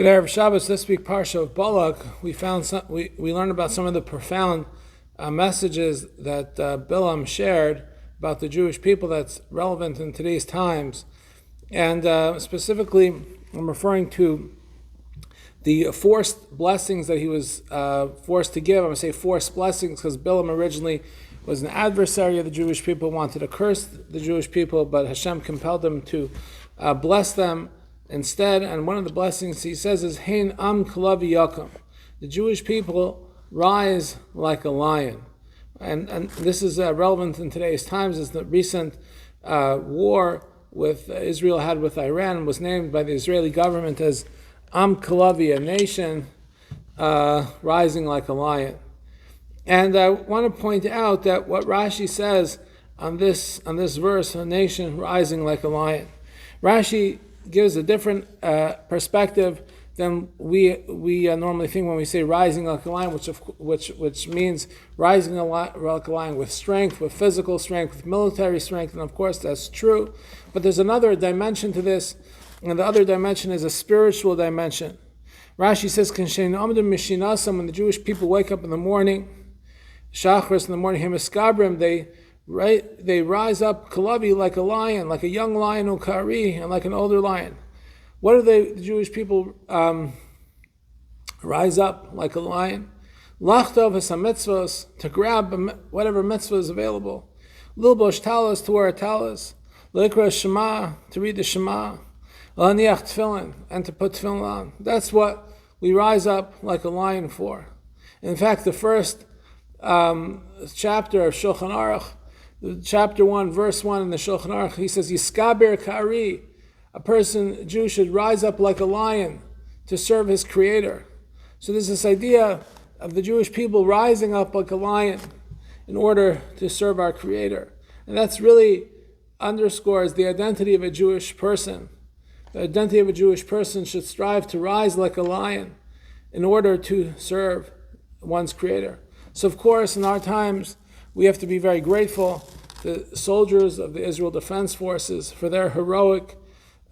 Good Erev Shabbos. This week, Parsha of Balak, we learned about some of the profound messages that Bilam shared about the Jewish people that's relevant in today's times. And specifically, I'm referring to the forced blessings that he was forced to give. I'm going to say forced blessings because Bilam originally was an adversary of the Jewish people, wanted to curse the Jewish people, but Hashem compelled him to bless them instead. And one of the blessings he says is, Hein am kalavi yakum. The Jewish people rise like a lion. And this is relevant in today's times as the recent war with Israel had with Iran was named by the Israeli government as Am Kalavi, a nation rising like a lion. And I want to point out that what Rashi says on this verse, a nation rising like a lion. Rashi gives a different perspective than we normally think when we say rising like a lion, which means rising like a lion with strength, with physical strength, with military strength, and of course that's true. But there's another dimension to this, and the other dimension is a spiritual dimension. Rashi says, when the Jewish people wake up in the morning, Shachris in the morning, Hemiskabrim, they rise up kalavi like a lion, like a young lion, ukari, and like an older lion. What do the Jewish people rise up like a lion? Lachtov has some mitzvahs, to grab whatever mitzvah is available. Lilbosh talis, to wear a talis. Likra shema, to read the shema. Laniach tefillin, and to put tefillin on. That's what we rise up like a lion for. In fact, the first chapter of Shulchan Aruch, chapter 1, verse 1 in the Shulchan Aruch, he says, Yiskaber kari, a Jew should rise up like a lion to serve his Creator. So there's this idea of the Jewish people rising up like a lion in order to serve our Creator. And that's really underscores the identity of a Jewish person. The identity of a Jewish person should strive to rise like a lion in order to serve one's Creator. So of course, in our times, we have to be very grateful to the soldiers of the Israel Defense Forces for their heroic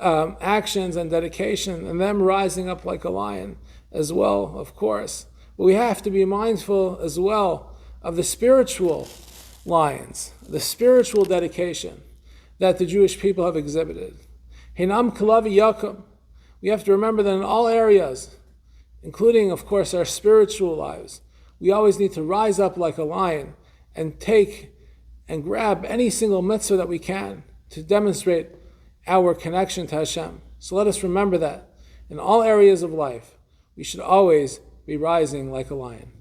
actions and dedication, and them rising up like a lion as well, of course. But we have to be mindful as well of the spiritual lions, the spiritual dedication that the Jewish people have exhibited. Hinam kalavi yakum. We have to remember that in all areas, including, of course, our spiritual lives, we always need to rise up like a lion and take and grab any single mitzvah that we can to demonstrate our connection to Hashem. So let us remember that in all areas of life, we should always be rising like a lion.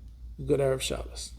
Good Erev Shabbos.